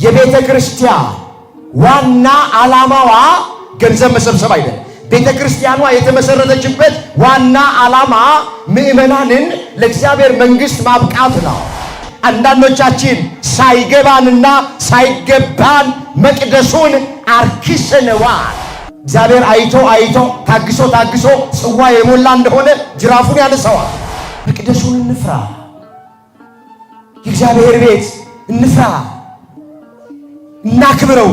የቤተ ክርስቲያን ዋና ዓላማዋ ገንዘብ መሰብሰብ አይደለም። ቤተ ክርስቲያኗ የተመሰረተችበት ዋና ዓላማ ምእመናንን ለእግዚአብሔር መንግሥት ማብቃት ነው። አንዳንዶቻችን ሳይገባንና ሳይገባን መቅደሱን አርክሰነዋል። እግዚአብሔር አይቶ ታግሶ ጽዋ የሞላ እንደሆነ ጅራፉን ያነሳዋል። መቅደሱን እንፍራ፣ የእግዚአብሔር ቤት እንፍራ፣ እናክብረው።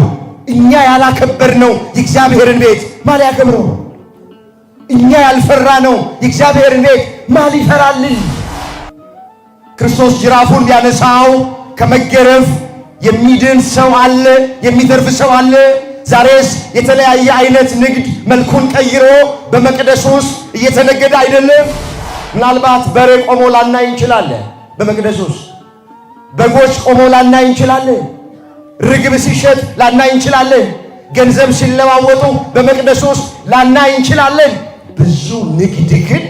እኛ ያላከበርነው የእግዚአብሔርን ቤት ማን ያከብረው? እኛ ያልፈራነው የእግዚአብሔርን ቤት ማን ይፈራልን? ክርስቶስ ጅራፉን ቢያነሳው ከመገረፍ የሚድን ሰው አለ? የሚተርፍ ሰው አለ? ዛሬስ የተለያየ አይነት ንግድ መልኩን ቀይሮ በመቅደስ ውስጥ እየተነገደ አይደለም? ምናልባት በሬ ቆሞ ላናይ እንችላለን። በመቅደስ ውስጥ በጎች ቆሞ ላናይ እንችላለን። ርግብ ሲሸጥ ላናይ እንችላለን። ገንዘብ ሲለዋወጡ በመቅደስ ውስጥ ላናይ እንችላለን። ብዙ ንግድ ግን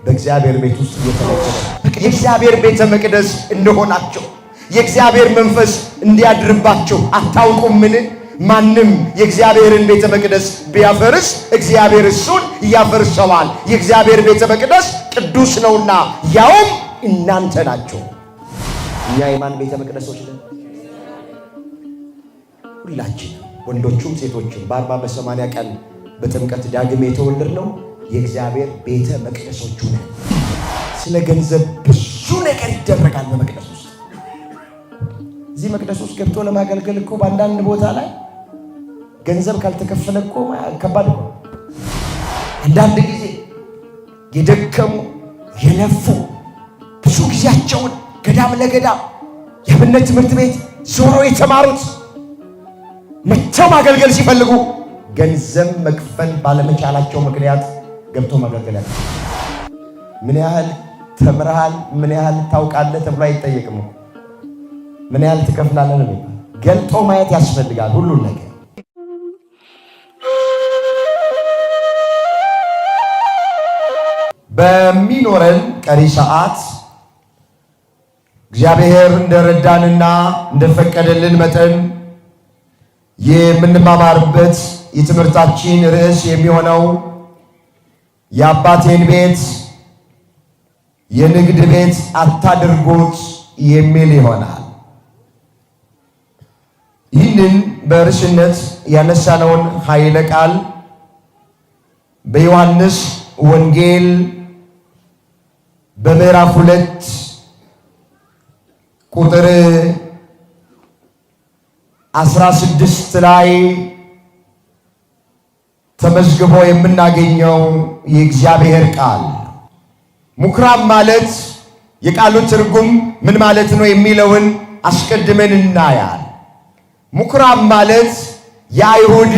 በእግዚአብሔር ቤት ውስጥ እየተነገደ የእግዚአብሔር ቤተ መቅደስ እንደሆናቸው የእግዚአብሔር መንፈስ እንዲያድርባቸው አታውቁምን? ማንም የእግዚአብሔርን ቤተ መቅደስ ቢያፈርስ እግዚአብሔር እሱን ያፈርሰዋል። የእግዚአብሔር ቤተ መቅደስ ቅዱስ ነውና ያውም እናንተ ናችሁ። እኛ የማን ቤተ መቅደሶች ነን? ሁላችን ወንዶቹም ሴቶቹም በ40 በ80 ቀን በጥምቀት ዳግም የተወለድነው የእግዚአብሔር ቤተ መቅደሶቹ ነን። ስለ ገንዘብ ብዙ ነገር ይደረጋል በመቅደስ ውስጥ። እዚህ መቅደስ ውስጥ ገብቶ ለማገልገል እኮ በአንዳንድ ቦታ ላይ ገንዘብ ካልተከፈለ እኮ ከባድ ነው። አንዳንድ ጊዜ የደከሙ የለፉ ብዙ ጊዜያቸውን ገዳም ለገዳም የአብነት ትምህርት ቤት ዞሮ የተማሩት መጥተው ማገልገል ሲፈልጉ ገንዘብ መክፈል ባለመቻላቸው ምክንያት ገብቶ ማገልገል ያለ። ምን ያህል ተምረሃል፣ ምን ያህል ታውቃለህ ተብሎ አይጠየቅም። ምን ያህል ትከፍላለህ ነው። ገልጦ ማየት ያስፈልጋል ሁሉን ነገር። በሚኖረን ቀሪ ሰዓት እግዚአብሔር እንደረዳንና እንደፈቀደልን መጠን የምንማማርበት የትምህርታችን ርዕስ የሚሆነው የአባቴን ቤት የንግድ ቤት አታድርጉት የሚል ይሆናል። ይህንን በርዕስነት ያነሳነውን ኃይለ ቃል በዮሐንስ ወንጌል በምዕራፍ 2 ቁጥር 16 ላይ ተመዝግቦ የምናገኘው የእግዚአብሔር ቃል ምኵራብ ማለት የቃሉ ትርጉም ምን ማለት ነው የሚለውን አስቀድመን እናያል። ምኵራብ ማለት የአይሁድ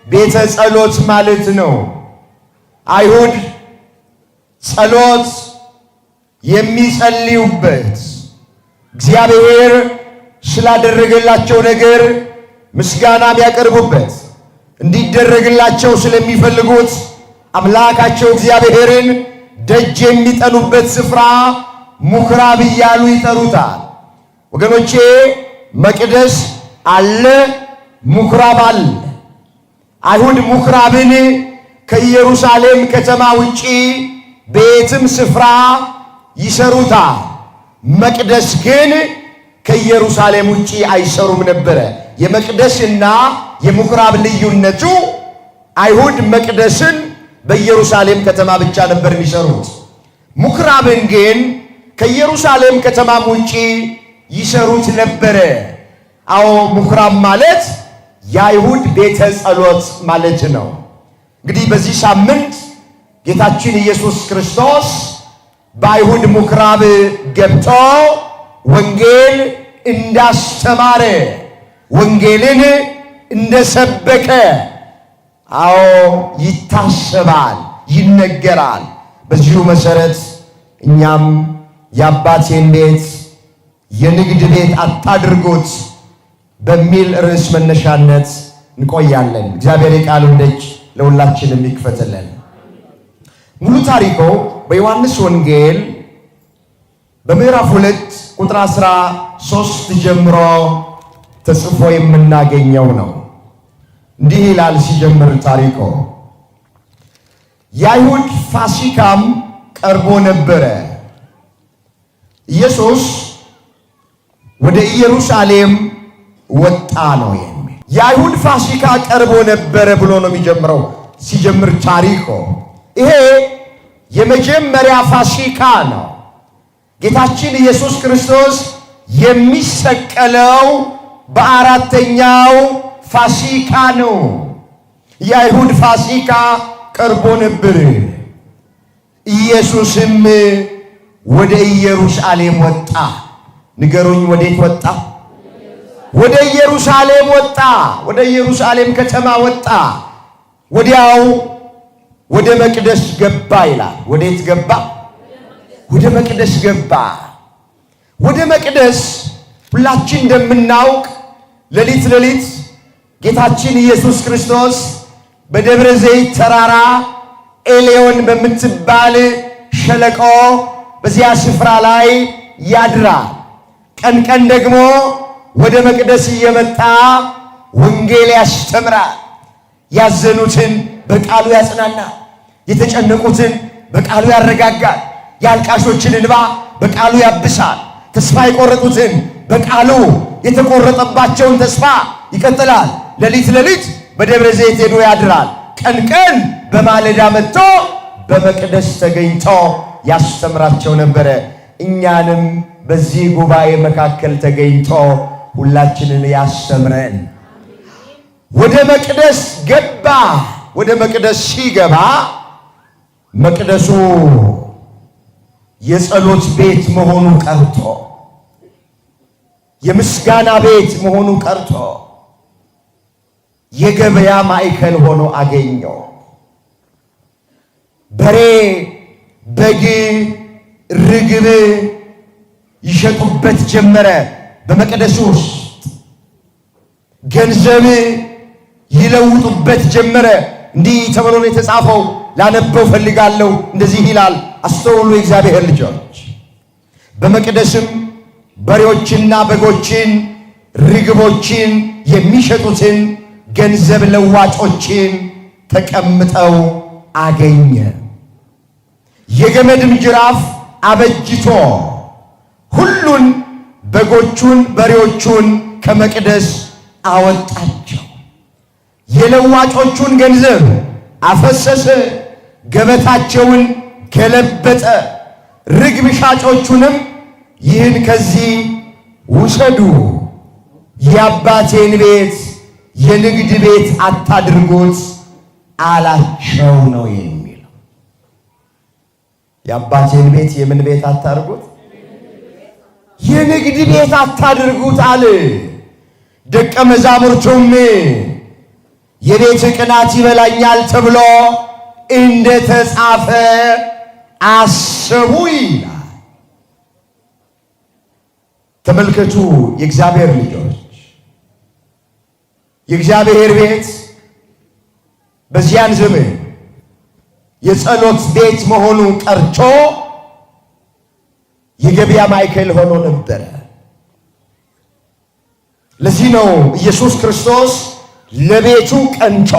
ቤተ ጸሎት ማለት ነው። አይሁድ ጸሎት የሚጸልዩበት እግዚአብሔር ስላደረገላቸው ነገር ምስጋና የሚያቀርቡበት እንዲደረግላቸው ስለሚፈልጉት አምላካቸው እግዚአብሔርን ደጅ የሚጠኑበት ስፍራ ምኵራብ እያሉ ይጠሩታል። ወገኖቼ መቅደስ አለ፣ ምኵራብ አለ። አይሁድ ምኵራብን ከኢየሩሳሌም ከተማ ውጪ በየትም ስፍራ ይሰሩታል። መቅደስ ግን ከኢየሩሳሌም ውጪ አይሰሩም ነበረ። የመቅደስና የምኵራብ ልዩነቱ አይሁድ መቅደስን በኢየሩሳሌም ከተማ ብቻ ነበር የሚሰሩት። ምኵራብን ግን ከኢየሩሳሌም ከተማም ውጪ ይሰሩት ነበረ። አዎ ምኵራብ ማለት የአይሁድ ቤተ ጸሎት ማለት ነው። እንግዲህ በዚህ ሳምንት ጌታችን ኢየሱስ ክርስቶስ በአይሁድ ምኵራብ ገብቶ ወንጌል እንዳስተማረ ወንጌልን እንደሰበከ አዎ ይታሰባል፣ ይነገራል። በዚሁ መሰረት እኛም የአባቴን ቤት የንግድ ቤት አታድርጉት በሚል ርዕስ መነሻነት እንቆያለን። እግዚአብሔር የቃሉን ደጅ ለሁላችንም ይክፈትልን። ሙሉ ታሪኮ በዮሐንስ ወንጌል በምዕራፍ 2 ቁጥር 13 ጀምሮ ተጽፎ የምናገኘው ነው። እንዲህ ይላል ሲጀምር ታሪኮ። የአይሁድ ፋሲካም ቀርቦ ነበረ። ኢየሱስ ወደ ኢየሩሳሌም ወጣ ነው የሚል። የአይሁድ ፋሲካ ቀርቦ ነበረ ብሎ ነው የሚጀምረው ሲጀምር ታሪኮ። ይሄ የመጀመሪያ ፋሲካ ነው። ጌታችን ኢየሱስ ክርስቶስ የሚሰቀለው በአራተኛው ፋሲካ ነው። የአይሁድ ፋሲካ ቀርቦ ነበር። ኢየሱስም ወደ ኢየሩሳሌም ወጣ። ንገሩኝ፣ ወዴት ወጣ? ወደ ኢየሩሳሌም ወጣ። ወደ ኢየሩሳሌም ከተማ ወጣ። ወዲያው ወደ መቅደስ ገባ ይላል። ወዴት ገባ? ወደ መቅደስ ገባ። ወደ መቅደስ ሁላችን እንደምናውቅ ሌሊት ሌሊት ጌታችን ኢየሱስ ክርስቶስ በደብረ ዘይት ተራራ ኤሌዮን በምትባል ሸለቆ በዚያ ስፍራ ላይ ያድራል። ቀን ቀን ደግሞ ወደ መቅደስ እየመጣ ወንጌል ያስተምራል። ያዘኑትን በቃሉ ያጽናናል። የተጨነቁትን በቃሉ ያረጋጋል። የአልቃሾችን እንባ በቃሉ ያብሳል። ተስፋ የቆረጡትን በቃሉ የተቆረጠባቸውን ተስፋ ይቀጥላል። ሌሊት ሌሊት በደብረ ዘይት ሄዶ ያድራል። ቀን ቀን በማለዳ መጥቶ በመቅደስ ተገኝቶ ያስተምራቸው ነበረ። እኛንም በዚህ ጉባኤ መካከል ተገኝቶ ሁላችንን ያስተምረን። ወደ መቅደስ ገባ። ወደ መቅደስ ሲገባ መቅደሱ የጸሎት ቤት መሆኑ ቀርቶ የምስጋና ቤት መሆኑ ቀርቶ የገበያ ማዕከል ሆኖ አገኘው። በሬ፣ በግ፣ ርግብ ይሸጡበት ጀመረ። በመቅደሱ ውስጥ ገንዘብ ይለውጡበት ጀመረ። እንዲህ ተብሎ ነው የተጻፈው። ላነበው ፈልጋለሁ። እንደዚህ ይላል፣ አስተውሉ የእግዚአብሔር ልጆች። በመቅደስም በሬዎችና በጎችን ርግቦችን የሚሸጡትን ገንዘብ ለዋጮችን ተቀምጠው አገኘ። የገመድም ጅራፍ አበጅቶ ሁሉን በጎቹን በሬዎቹን ከመቅደስ አወጣቸው። የለዋጮቹን ገንዘብ አፈሰሰ፣ ገበታቸውን ገለበጠ። ርግብ ሻጮቹንም ይህን ከዚህ ውሰዱ፣ የአባቴን ቤት የንግድ ቤት አታድርጉት አላቸው ነው የሚለው። የአባቴን ቤት የምን ቤት አታድርጉት? የንግድ ቤት አታድርጉት አለ። ደቀ መዛሙርቱም የቤት ቅናት ይበላኛል ተብሎ እንደተጻፈ አሰቡ ይላል። ተመልከቱ የእግዚአብሔር ልጆች፣ የእግዚአብሔር ቤት በዚያን ዘመን የጸሎት ቤት መሆኑ ቀርቶ የገበያ ማዕከል ሆኖ ነበረ። ለዚህ ነው ኢየሱስ ክርስቶስ ለቤቱ ቀንቶ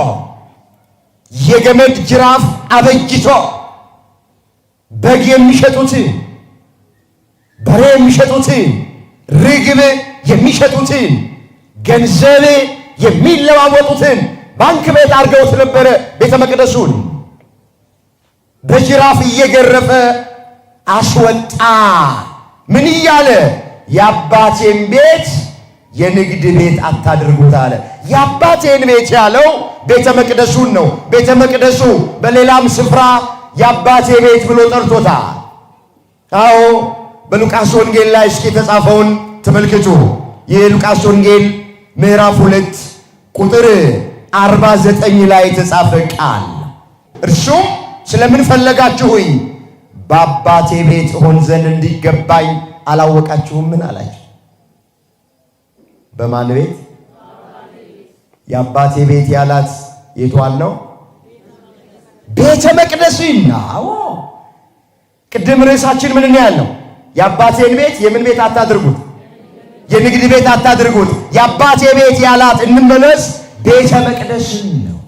የገመድ ጅራፍ አበጅቶ በግ የሚሸጡትን፣ በሬ የሚሸጡትን፣ ርግብ የሚሸጡትን፣ ገንዘብ የሚለዋወጡትን ባንክ ቤት አድርገውት ነበረ። ቤተ መቅደሱን በጅራፍ እየገረፈ አስወጣ። ምን እያለ? የአባቴን ቤት የንግድ ቤት አታድርጉት አለ። የአባቴን ቤት ያለው ቤተ መቅደሱን ነው። ቤተ መቅደሱ በሌላም ስፍራ የአባቴ ቤት ብሎ ጠርቶታል። አዎ በሉቃስ ወንጌል ላይ እስኪ የተጻፈውን ተመልከቱ። የሉቃስ ወንጌል ምዕራፍ 2 ቁጥር 49 ላይ የተጻፈ ቃል፣ እርሱም ስለምን ፈለጋችሁኝ? በአባቴ ቤት ሆን ዘንድ እንዲገባኝ አላወቃችሁምን አላቸው። በማን ቤት? የአባቴ ቤት ያላት የቷን ነው? ቤተ መቅደስን ነው። ቅድም ርዕሳችን ምን ነው ያለው? የአባቴን ቤት የምን ቤት አታድርጉት? የንግድ ቤት አታድርጉት። የአባቴ ቤት ያላት እንመለስ ቤተ መቅደስን ነው።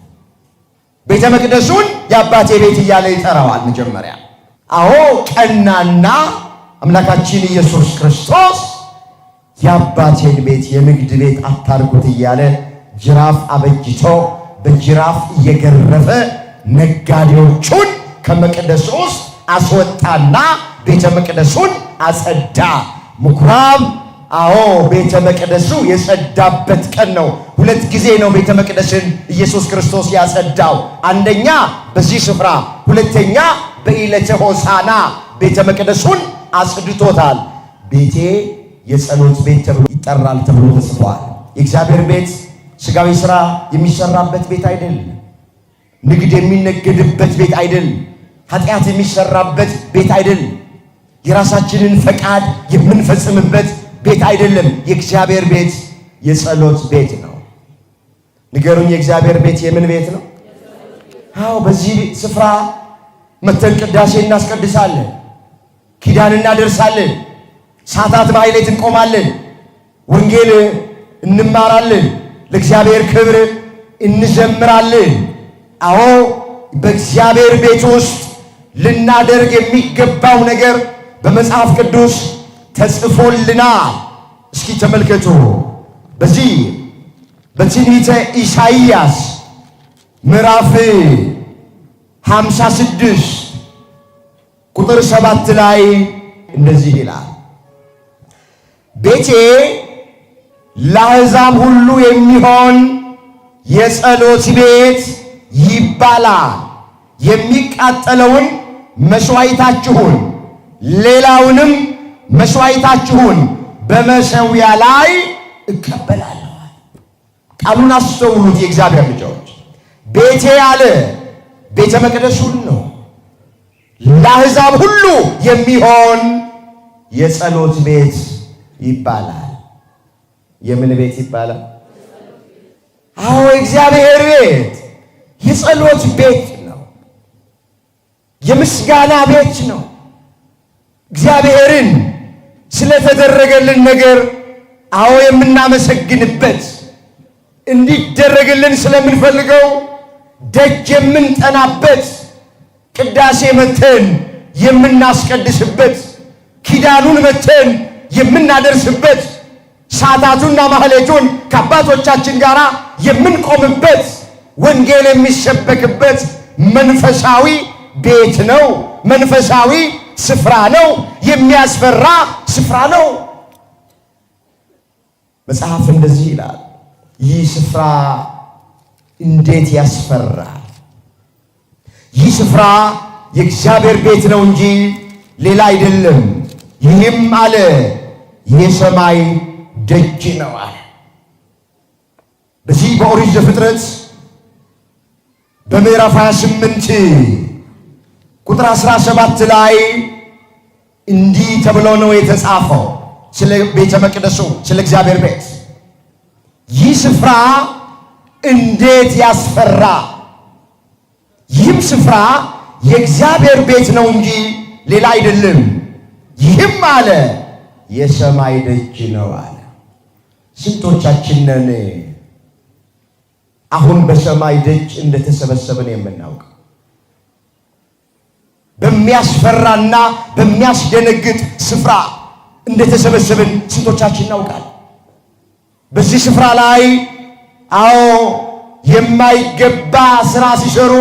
ቤተ መቅደሱን የአባቴ ቤት እያለ ይጠራዋል መጀመሪያ። አዎ ቀናና አምላካችን ኢየሱስ ክርስቶስ የአባቴን ቤት የንግድ ቤት አታርጉት እያለ ጅራፍ አበጅቶ በጅራፍ እየገረፈ ነጋዴዎቹን ከመቅደሱ ውስጥ አስወጣና ቤተ መቅደሱን አጸዳ። ምኩራብ አዎ ቤተ መቅደሱ የጸዳበት ቀን ነው። ሁለት ጊዜ ነው ቤተ መቅደስን ኢየሱስ ክርስቶስ ያጸዳው። አንደኛ በዚህ ስፍራ፣ ሁለተኛ በዕለተ ሆሳዕና ቤተ መቅደሱን አጽድቶታል። ቤቴ የጸሎት ቤት ተብሎ ይጠራል ተብሎ ተጽፏል። የእግዚአብሔር ቤት ሥጋዊ ሥራ የሚሰራበት ቤት አይደለም። ንግድ የሚነገድበት ቤት አይደለም። ኃጢአት የሚሰራበት ቤት አይደለም። የራሳችንን ፈቃድ የምንፈጽምበት ቤት አይደለም። የእግዚአብሔር ቤት የጸሎት ቤት ነው። ንገሩኝ፣ የእግዚአብሔር ቤት የምን ቤት ነው? አዎ በዚህ ስፍራ መተን ቅዳሴ እናስቀድሳለን፣ ኪዳን እናደርሳለን፣ ሰዓታት ማሕሌት እንቆማለን፣ ወንጌል እንማራለን፣ ለእግዚአብሔር ክብር እንዘምራለን። አዎ በእግዚአብሔር ቤት ውስጥ ልናደርግ የሚገባው ነገር በመጽሐፍ ቅዱስ ተጽፎልናል። እስኪ ተመልከቱ። በዚህ በትንቢተ ኢሳይያስ ምዕራፍ 56 ቁጥር 7 ላይ እንደዚህ ይላል፣ ቤቴ ለአሕዛብ ሁሉ የሚሆን የጸሎት ቤት ይባላል። የሚቃጠለውን መሥዋዕታችሁን ሌላውንም መሥዋዕታችሁን በመሠዊያ ላይ እቀበላለሁ። ቃሉን አስተውሉት የእግዚአብሔር ልጆች። ቤቴ ያለ ቤተ መቅደሱን ነው። ለአሕዛብ ሁሉ የሚሆን የጸሎት ቤት ይባላል። የምን ቤት ይባላል? አዎ እግዚአብሔር ቤት የጸሎት ቤት ነው። የምስጋና ቤት ነው። እግዚአብሔርን ስለተደረገልን ነገር አዎ የምናመሰግንበት፣ እንዲደረግልን ስለምንፈልገው ደጅ የምንጠናበት፣ ቅዳሴ መተን የምናስቀድስበት፣ ኪዳኑን መተን የምናደርስበት፣ ሰዓታቱንና ማሕሌቱን ከአባቶቻችን ጋር የምንቆምበት፣ ወንጌል የሚሰበክበት መንፈሳዊ ቤት ነው። መንፈሳዊ ስፍራ ነው። የሚያስፈራ ስፍራ ነው። መጽሐፍ እንደዚህ ይላል፣ ይህ ስፍራ እንዴት ያስፈራል! ይህ ስፍራ የእግዚአብሔር ቤት ነው እንጂ ሌላ አይደለም። ይህም አለ የሰማይ ደጅ ነው አለ። በዚህ በኦሪት ዘፍጥረት በምዕራፍ 28 ቁጥር 17 ላይ እንዲህ ተብሎ ነው የተጻፈው ስለ ቤተ መቅደሱ፣ ስለ እግዚአብሔር ቤት። ይህ ስፍራ እንዴት ያስፈራ! ይህም ስፍራ የእግዚአብሔር ቤት ነው እንጂ ሌላ አይደለም። ይህም አለ የሰማይ ደጅ ነው አለ። ስንቶቻችን ነን አሁን በሰማይ ደጅ እንደተሰበሰብን የምናውቀው? በሚያስፈራና በሚያስደነግጥ ስፍራ እንደተሰበሰብን ስንቶቻችን እናውቃለን? በዚህ ስፍራ ላይ አዎ የማይገባ ስራ ሲሰሩ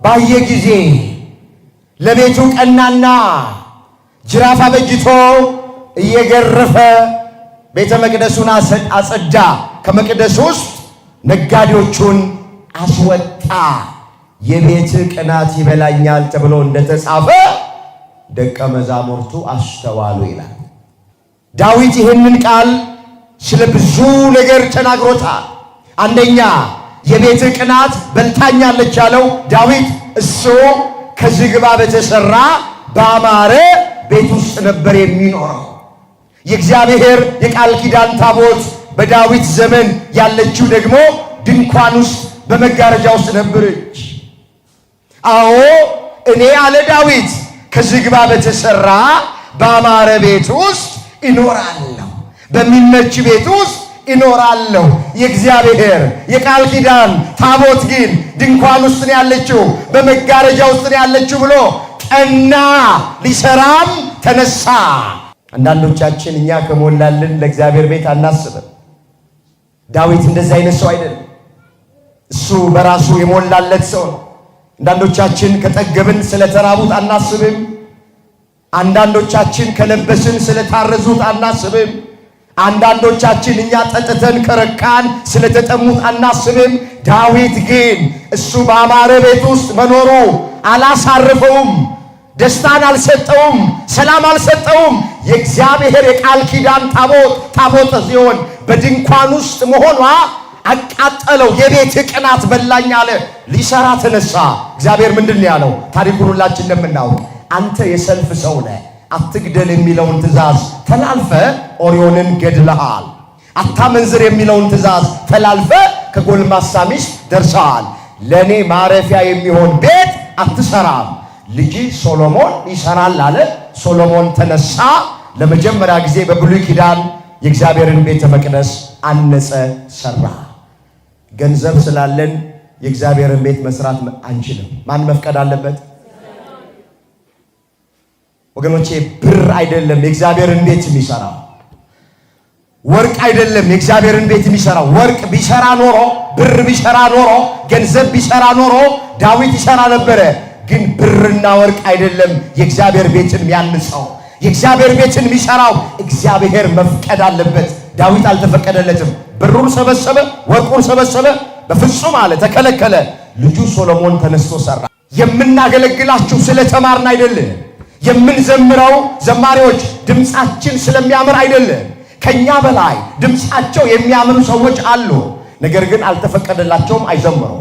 ባየ ጊዜ ለቤቱ ቀናና ጅራፍ አበጅቶ እየገረፈ ቤተ መቅደሱን አጸዳ። ከመቅደሱ ውስጥ ነጋዴዎቹን አስወጣ። የቤት ቅናት ይበላኛል ተብሎ እንደተጻፈ ደቀ መዛሙርቱ አስተዋሉ ይላል። ዳዊት ይህንን ቃል ስለ ብዙ ነገር ተናግሮታል። አንደኛ የቤት ቅናት በልታኛለች ያለው ዳዊት እሱ ከዝግባ በተሰራ ባማረ ቤት ውስጥ ነበር የሚኖረው። የእግዚአብሔር የቃል ኪዳን ታቦት በዳዊት ዘመን ያለችው ደግሞ ድንኳን ውስጥ በመጋረጃ ውስጥ ነበረች። አዎ እኔ አለ ዳዊት ከዝግባ በተሰራ ባማረ ቤት ውስጥ እኖራለሁ፣ በሚመች ቤት ውስጥ ይኖራለሁ። የእግዚአብሔር የቃል ኪዳን ታቦት ግን ድንኳን ውስጥ ነው ያለችው፣ በመጋረጃ ውስጥ ነው ያለችው ብሎ ቀና፣ ሊሰራም ተነሳ። አንዳንዶቻችን እኛ ከሞላልን ለእግዚአብሔር ቤት አናስብም። ዳዊት እንደዚህ አይነት ሰው አይደለም። እሱ በራሱ የሞላለት ሰው ነው። አንዳንዶቻችን ከጠገብን ስለተራቡት አናስብም። አንዳንዶቻችን ከለበስን ስለታረዙት አናስብም። አንዳንዶቻችን እኛ ጠጥተን ከረካን ስለተጠሙት አናስብም። ዳዊት ግን እሱ በአማረ ቤት ውስጥ መኖሩ አላሳረፈውም፣ ደስታን አልሰጠውም፣ ሰላም አልሰጠውም። የእግዚአብሔር የቃል ኪዳን ታቦት ሲሆን በድንኳን ውስጥ መሆኗ አቃጠለው። የቤት ቅናት በላኝ አለ። ሊሰራ ተነሳ። እግዚአብሔር ምንድን ነው ያለው? ታሪኩን ሁላችን እንደምናውቅ አንተ የሰልፍ ሰው ነህ፣ አትግደል የሚለውን ትእዛዝ ተላልፈ ኦርዮንን ገድለሃል። አታመንዝር የሚለውን ትእዛዝ ተላልፈ ከጎልማሳ ሚስት ደርሰሃል። ለእኔ ማረፊያ የሚሆን ቤት አትሰራም፣ ልጅ ሶሎሞን ይሰራል አለ። ሶሎሞን ተነሳ። ለመጀመሪያ ጊዜ በብሉይ ኪዳን የእግዚአብሔርን ቤተ መቅደስ አነጸ፣ ሰራ። ገንዘብ ስላለን የእግዚአብሔርን ቤት መስራት አንችልም። ማን መፍቀድ አለበት? ወገኖቼ ብር አይደለም የእግዚአብሔርን ቤት የሚሰራው፣ ወርቅ አይደለም የእግዚአብሔርን ቤት የሚሰራው። ወርቅ ቢሰራ ኖሮ፣ ብር ቢሰራ ኖሮ፣ ገንዘብ ቢሰራ ኖሮ ዳዊት ይሰራ ነበረ። ግን ብርና ወርቅ አይደለም የእግዚአብሔር ቤትን የሚያንጸው። የእግዚአብሔር ቤትን የሚሰራው እግዚአብሔር መፍቀድ አለበት። ዳዊት አልተፈቀደለትም። ብሩን ሰበሰበ፣ ወርቁን ሰበሰበ፣ በፍጹም አለ፣ ተከለከለ። ልጁ ሶሎሞን ተነስቶ ሰራ። የምናገለግላችሁ ስለተማርን አይደለም። የምንዘምረው ዘማሪዎች ድምፃችን ስለሚያምር አይደለም። ከኛ በላይ ድምፃቸው የሚያምሩ ሰዎች አሉ። ነገር ግን አልተፈቀደላቸውም፣ አይዘምሩም።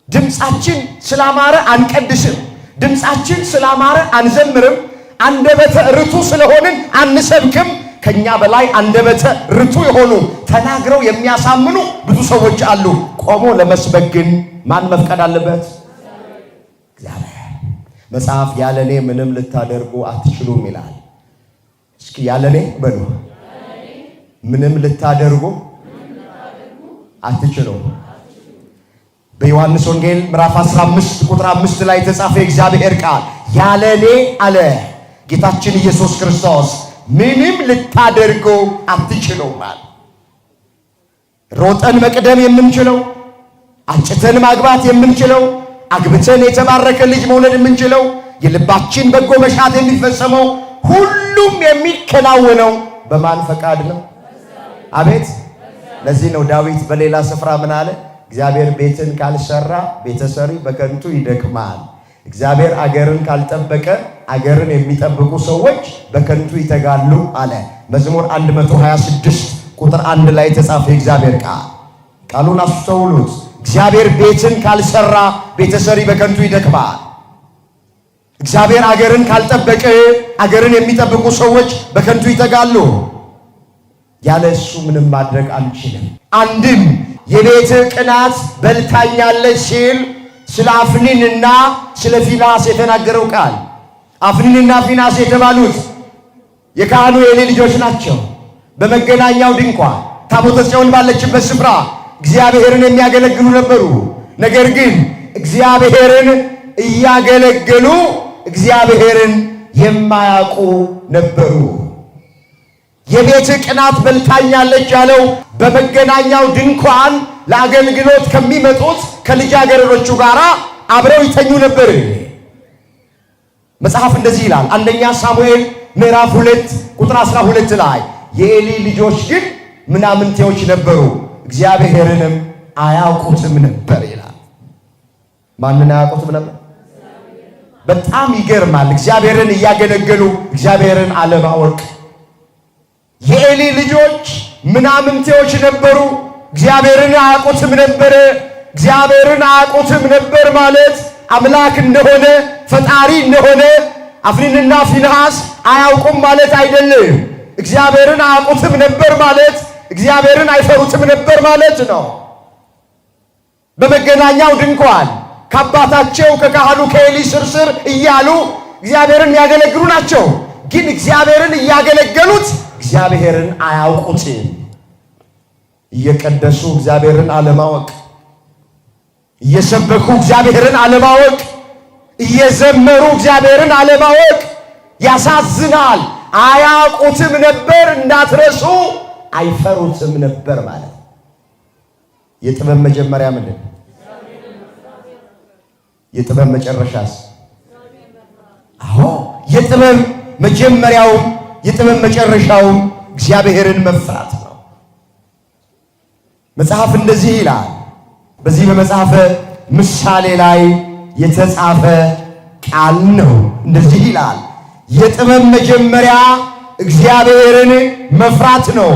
ድምፃችን ስላማረ አንቀድስም። ድምፃችን ስላማረ አንዘምርም። አንደበተ ርቱ ስለሆንን አንሰብክም። ከኛ በላይ አንደበተ ርቱ የሆኑ ተናግረው የሚያሳምኑ ብዙ ሰዎች አሉ። ቆሞ ለመስበክ ግን ማን መፍቀድ አለበት? እግዚአብሔር። መጽሐፍ ያለኔ ምንም ልታደርጉ አትችሉም ይላል። እስኪ ያለኔ በሉ። ምንም ልታደርጉ አትችሉም። በዮሐንስ ወንጌል ምዕራፍ 15 ቁጥር 5 ላይ የተጻፈ የእግዚአብሔር ቃል ያለኔ አለ ጌታችን ኢየሱስ ክርስቶስ ምንም ልታደርጉ አትችሉም። ሮጠን መቅደም የምንችለው፣ አጭተን ማግባት የምንችለው፣ አግብተን የተባረከ ልጅ መውለድ የምንችለው፣ የልባችን በጎ መሻት የሚፈጸመው ሁሉም የሚከናወነው በማን ፈቃድ ነው? አቤት! ለዚህ ነው ዳዊት በሌላ ስፍራ ምን አለ? እግዚአብሔር ቤትን ካልሰራ ቤተሰሪ በከንቱ ይደክማል። እግዚአብሔር አገርን ካልጠበቀ አገርን የሚጠብቁ ሰዎች በከንቱ ይተጋሉ አለ። መዝሙር 126 ቁጥር 1 ላይ የተጻፈ የእግዚአብሔር ቃል። ቃሉን አስተውሉት። እግዚአብሔር ቤትን ካልሰራ ቤተሰሪ በከንቱ ይደክማል። እግዚአብሔር አገርን ካልጠበቀ አገርን የሚጠብቁ ሰዎች በከንቱ ይተጋሉ። ያለ እሱ ምንም ማድረግ አንችልም። አንድም የቤት ቅናት በልታኛለች ሲል ስለ አፍኒንና ስለ ፊናስ የተናገረው ቃል። አፍኒንና ፊናስ የተባሉት የካህኑ የኤሊ ልጆች ናቸው። በመገናኛው ድንኳን ታቦተ ጽዮን ባለችበት ስፍራ እግዚአብሔርን የሚያገለግሉ ነበሩ። ነገር ግን እግዚአብሔርን እያገለገሉ እግዚአብሔርን የማያውቁ ነበሩ። የቤት ቅናት በልታኛለች ያለው በመገናኛው ድንኳን ለአገልግሎት ከሚመጡት ከልጃገረዶቹ ጋር አብረው ይተኙ ነበር። መጽሐፍ እንደዚህ ይላል። አንደኛ ሳሙኤል ምዕራፍ 2 ቁጥር 12 ላይ የኤሊ ልጆች ግን ምናምንቴዎች ነበሩ፣ እግዚአብሔርንም አያውቁትም ነበር ይላል። ማንን አያውቁትም ነበር? በጣም ይገርማል። እግዚአብሔርን እያገለገሉ እግዚአብሔርን አለማወቅ። የኤሊ ልጆች ምናምንቴዎች ነበሩ፣ እግዚአብሔርን አያውቁትም ነበር። እግዚአብሔርን አያውቁትም ነበር ማለት አምላክ እንደሆነ ፈጣሪ እንደሆነ አፍኒንና ፊንሃስ አያውቁም ማለት አይደለም። እግዚአብሔርን አያውቁትም ነበር ማለት እግዚአብሔርን አይፈሩትም ነበር ማለት ነው። በመገናኛው ድንኳን ከአባታቸው ከካህኑ ከኤሊ ስር እያሉ እግዚአብሔርን ያገለግሉ ናቸው። ግን እግዚአብሔርን እያገለገሉት እግዚአብሔርን አያውቁትም። እየቀደሱ እግዚአብሔርን አለማወቅ፣ እየሰበኩ እግዚአብሔርን አለማወቅ፣ እየዘመሩ እግዚአብሔርን አለማወቅ ያሳዝናል። አያውቁትም ነበር እንዳትረሱ፣ አይፈሩትም ነበር ማለት። የጥበብ መጀመሪያ ምንድን ነው? የጥበብ መጨረሻስ? አዎ የጥበብ መጀመሪያውም የጥበብ መጨረሻውም እግዚአብሔርን መፍራት ነው። መጽሐፍ እንደዚህ ይላል። በዚህ በመጽሐፈ ምሳሌ ላይ የተጻፈ ቃል ነው። እንደዚህ ይላል፣ የጥበብ መጀመሪያ እግዚአብሔርን መፍራት ነው፣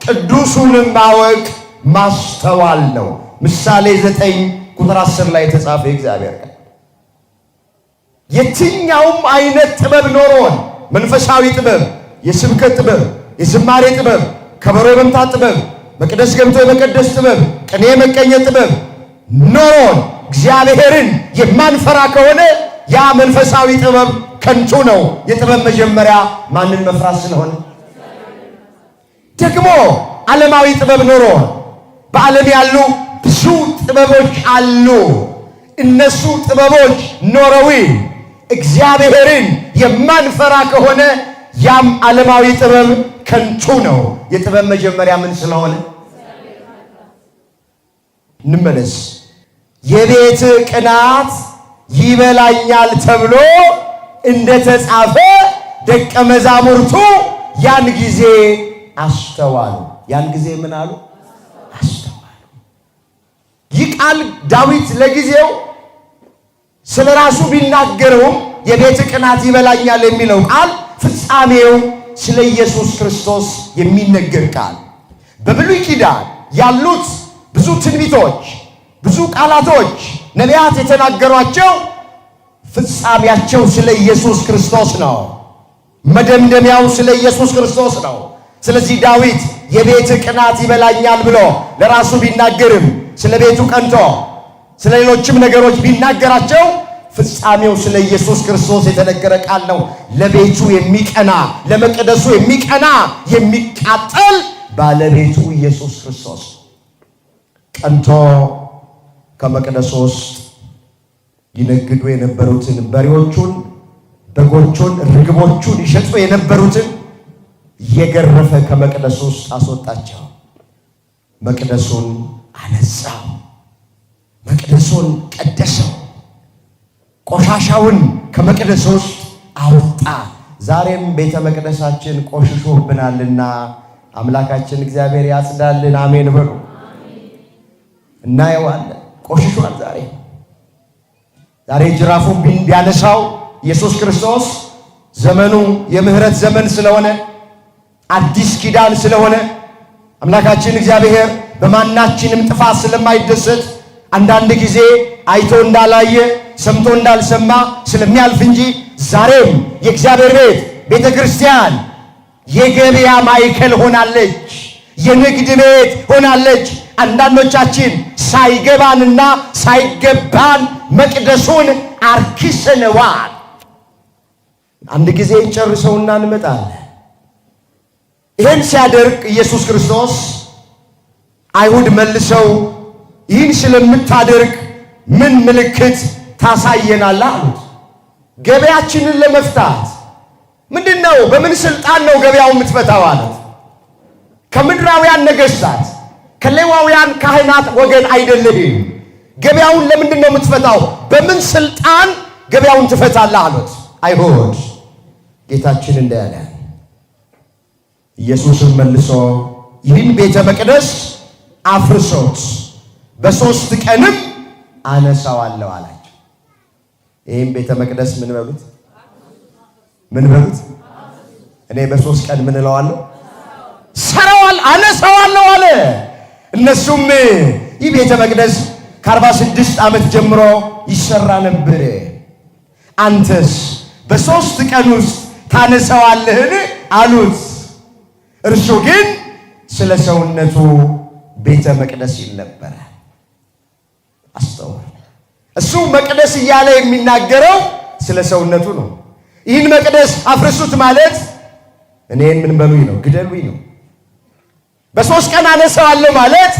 ቅዱሱንም ማወቅ ማስተዋል ነው። ምሳሌ 9 ቁጥር 10 ላይ የተጻፈ እግዚአብሔር ቃል። የትኛውም አይነት ጥበብ ኖሮን፣ መንፈሳዊ ጥበብ፣ የስብከት ጥበብ፣ የዝማሬ ጥበብ፣ ከበሮ የመምታት ጥበብ፣ መቅደስ ገብቶ የመቀደስ ጥበብ፣ ቅኔ የመቀኘት ጥበብ ኖሮን እግዚአብሔርን የማንፈራ ከሆነ ያ መንፈሳዊ ጥበብ ከንቱ ነው። የጥበብ መጀመሪያ ማንን መፍራት ስለሆነ። ደግሞ ዓለማዊ ጥበብ ኖሮን፣ በዓለም ያሉ ብዙ ጥበቦች አሉ። እነሱ ጥበቦች ኖረዊ እግዚአብሔርን የማንፈራ ከሆነ ያም ዓለማዊ ጥበብ ከንቱ ነው። የጥበብ መጀመሪያ ምን ስለሆነ እንመለስ። የቤት ቅናት ይበላኛል ተብሎ እንደተጻፈ ደቀ መዛሙርቱ ያን ጊዜ አስተዋሉ። ያን ጊዜ ምን አሉ? አስተዋሉ። ይህ ቃል ዳዊት ለጊዜው ስለ ራሱ ቢናገረውም የቤት ቅናት ይበላኛል የሚለው ቃል ፍጻሜው ስለ ኢየሱስ ክርስቶስ የሚነገር ቃል። በብሉይ ኪዳን ያሉት ብዙ ትንቢቶች፣ ብዙ ቃላቶች ነቢያት የተናገሯቸው ፍጻሜያቸው ስለ ኢየሱስ ክርስቶስ ነው። መደምደሚያው ስለ ኢየሱስ ክርስቶስ ነው። ስለዚህ ዳዊት የቤት ቅናት ይበላኛል ብሎ ለራሱ ቢናገርም ስለ ቤቱ ቀንቶ ስለ ሌሎችም ነገሮች ቢናገራቸው ፍጻሜው ስለ ኢየሱስ ክርስቶስ የተነገረ ቃል ነው። ለቤቱ የሚቀና ለመቅደሱ የሚቀና የሚቃጠል ባለቤቱ ኢየሱስ ክርስቶስ ቀንቶ ከመቅደሱ ውስጥ ይነግዱ የነበሩትን በሬዎቹን፣ በጎቹን፣ ርግቦቹን ይሸጡ የነበሩትን እየገረፈ ከመቅደሱ ውስጥ አስወጣቸው። መቅደሱን አነጻው፣ መቅደሱን ቀደሰው፣ ቆሻሻውን ከመቅደሱ ውስጥ አወጣ። ዛሬም ቤተ መቅደሳችን ቆሽሾብናልና አምላካችን እግዚአብሔር ያጽዳልን። አሜን በሉ። እናየዋለን፣ ቆሽሿል። ዛሬ ጅራፉን ቢያነሳው ኢየሱስ ክርስቶስ ዘመኑ የምህረት ዘመን ስለሆነ አዲስ ኪዳን ስለሆነ አምላካችን እግዚአብሔር በማናችንም ጥፋት ስለማይደሰት አንዳንድ ጊዜ አይቶ እንዳላየ ሰምቶ እንዳልሰማ ስለሚያልፍ እንጂ ዛሬም የእግዚአብሔር ቤት ቤተ ክርስቲያን የገበያ ማዕከል ሆናለች፣ የንግድ ቤት ሆናለች። አንዳንዶቻችን ሳይገባንና ሳይገባን መቅደሱን አርክሰነዋል። አንድ ጊዜ እንጨርሰውና እንመጣለን። ይህን ሲያደርግ ኢየሱስ ክርስቶስ አይሁድ መልሰው ይህን ስለምታደርግ ምን ምልክት ታሳየናለህ አሉት። ገበያችንን ለመፍታት ምንድነው? በምን ስልጣን ነው ገበያውን የምትፈታው አሉት። ከምድራውያን ነገሥታት ከሌዋውያን ካህናት ወገን አይደለህም። ገበያውን ለምንድን ነው የምትፈታው? በምን ስልጣን ገበያውን ትፈታለህ አሉት። አይሁድ ጌታችን እንዳለ ኢየሱስን መልሶ ይህን ቤተ መቅደስ አፍርሶት በ3 ቀንም አነሳዋለሁ አላቸው። ይህን ቤተ መቅደስ ምን በሉት? እኔ በ3 ቀን ምን እለዋለሁ? ሰራዋል፣ አነሳዋለሁ አለ። እነሱም ይህ ቤተ መቅደስ ከ46 ዓመት ጀምሮ ይሰራ ነበር፣ አንተስ በ3 ቀን ውስጥ ታነሳዋለህን አሉት። እርሱ ግን ስለ ሰውነቱ ቤተ መቅደስ ይል ነበረ። አስተውል። እሱ መቅደስ እያለ የሚናገረው ስለ ሰውነቱ ነው። ይህን መቅደስ አፍርሱት ማለት እኔን ምን በሉኝ ነው? ግደሉኝ ነው። በ3 ቀን አነሳዋለሁ ማለት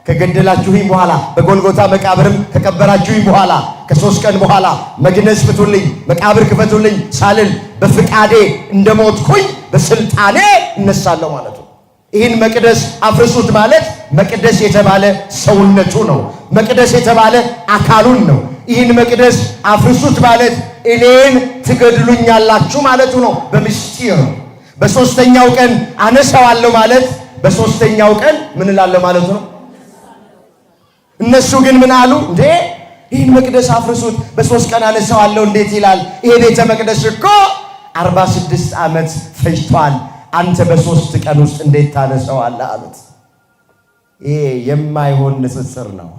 ከገደላችሁኝ በኋላ በጎልጎታ መቃብርም ከቀበራችሁኝ በኋላ ከ3 ቀን በኋላ መግነዝ ፍቱልኝ፣ መቃብር ክፈቱልኝ ሳልል በፍቃዴ እንደሞትኩኝ በስልጣኔ እነሳለሁ ማለት ነው። ይህን መቅደስ አፍርሱት ማለት መቅደስ የተባለ ሰውነቱ ነው። መቅደስ የተባለ አካሉን ነው። ይህን መቅደስ አፍርሱት ማለት እኔን ትገድሉኛላችሁ ማለቱ ነው። በምስጢር በ3ኛው ቀን አነሳዋለሁ ማለት በ3ኛው ቀን ምን እላለሁ ማለቱ ነው። እነሱ ግን ምን አሉ? እንዴ ይህን መቅደስ አፍርሱት በ3 ቀን አነሳዋለሁ እንዴት ይላል? ይሄ ቤተ መቅደስ እኮ 46 ዓመት ፈጅቷል። አንተ በ3 ቀን ውስጥ እንዴት ታነሳዋለህ አሉት። ይሄ የማይሆን ንጽጽር ነው።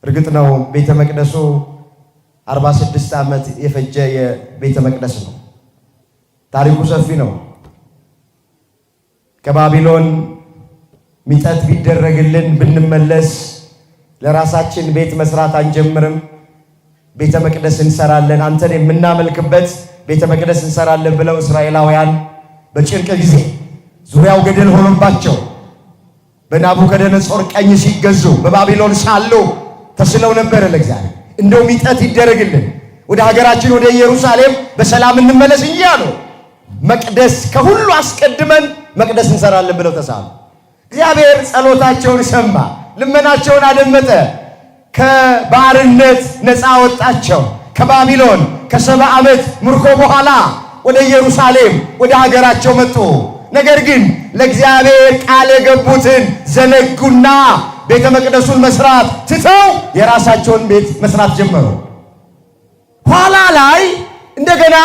እርግጥ ነው ቤተ መቅደሱ 46 ዓመት የፈጀ የቤተ መቅደስ ነው። ታሪኩ ሰፊ ነው። ከባቢሎን ሚጠት ቢደረግልን ብንመለስ ለራሳችን ቤት መስራት አንጀምርም። ቤተ መቅደስ እንሰራለን፣ አንተን የምናመልክበት ቤተ መቅደስ እንሰራለን ብለው እስራኤላውያን በጭንቅ ጊዜ ዙሪያው ገደል ሆኖባቸው በናቡከደነጾር ቀኝ ሲገዙ በባቢሎን ሳሉ ተስለው ነበር ለእግዚአብሔር። እንደው ሚጠት ይደረግልን ወደ ሀገራችን ወደ ኢየሩሳሌም በሰላም እንመለስ እንጂ አሉ። መቅደስ ከሁሉ አስቀድመን መቅደስ እንሰራለን ብለው ተሳሉ። እግዚአብሔር ጸሎታቸውን ሰማ፣ ልመናቸውን አደመጠ። ከባርነት ነፃ ወጣቸው። ከባቢሎን ከ70 ዓመት ምርኮ በኋላ ወደ ኢየሩሳሌም ወደ ሀገራቸው መጡ። ነገር ግን ለእግዚአብሔር ቃል የገቡትን ዘነጉና ቤተ መቅደሱን መስራት ትተው የራሳቸውን ቤት መስራት ጀመሩ። ኋላ ላይ እንደገና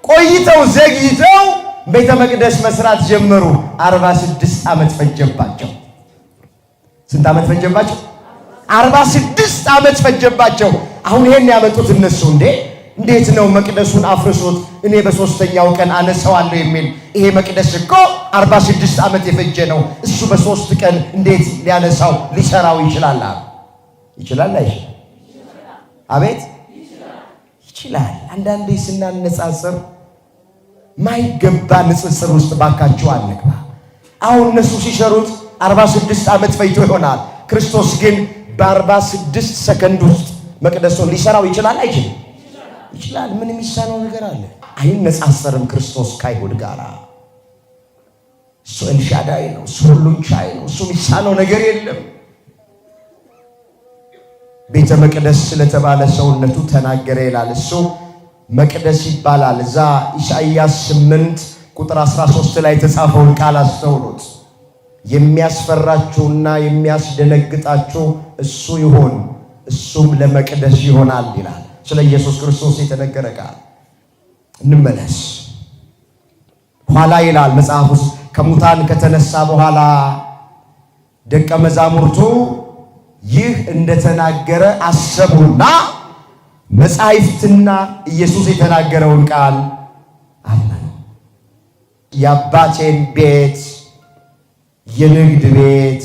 ቆይተው ዘግይተው ቤተ መቅደስ መስራት ጀመሩ። 46 ዓመት ፈጀባቸው። ስንት ዓመት ፈጀባቸው? 46 ዓመት ፈጀባቸው። አሁን ይሄን ያመጡት እነሱ እንዴት ነው መቅደሱን አፍርሱት እኔ በ3ኛው ቀን አነሳዋለሁ የሚል? ይሄ መቅደስ እኮ 46 ዓመት የፈጀ ነው። እሱ በ3 ቀን እንዴት ሊያነሳው ሊሰራው ይችላል? ይችላል አይችልም? አቤት ይችላል። አንዳንዴ ስናነጻጽር ማይገባ ንጽጽር ውስጥ ባካችሁ አንግባ። አሁን እነሱ ሲሰሩት 46 ዓመት ፈጅቶ ይሆናል። ክርስቶስ ግን በ46 ሰከንድ ውስጥ መቅደሱን ሊሰራው ይችላል አይችልም? ይችላል። ምን የሚሳነው ነገር አለ? አይነጻጸርም። ክርስቶስ ከአይሁድ ጋር እሱ ኤልሻዳይ ነው፣ እሱ ሁሉን ቻይ ነው። እሱ የሚሳነው ነገር የለም። ቤተ መቅደስ ስለተባለ ሰውነቱ ተናገረ ይላል። እሱ መቅደስ ይባላል። እዛ ኢሳይያስ 8 ቁጥር 13 ላይ የተጻፈውን ቃል አስተውሉት። የሚያስፈራችሁና የሚያስደነግጣችሁ እሱ ይሆን፣ እሱም ለመቅደስ ይሆናል ይላል። ስለ ኢየሱስ ክርስቶስ የተነገረ ቃል እንመለስ። ኋላ ይላል መጽሐፍ ውስጥ ከሙታን ከተነሳ በኋላ ደቀ መዛሙርቱ ይህ እንደተናገረ አሰቡና መጻሕፍትና ኢየሱስ የተናገረውን ቃል አመኑ። የአባቴን ቤት የንግድ ቤት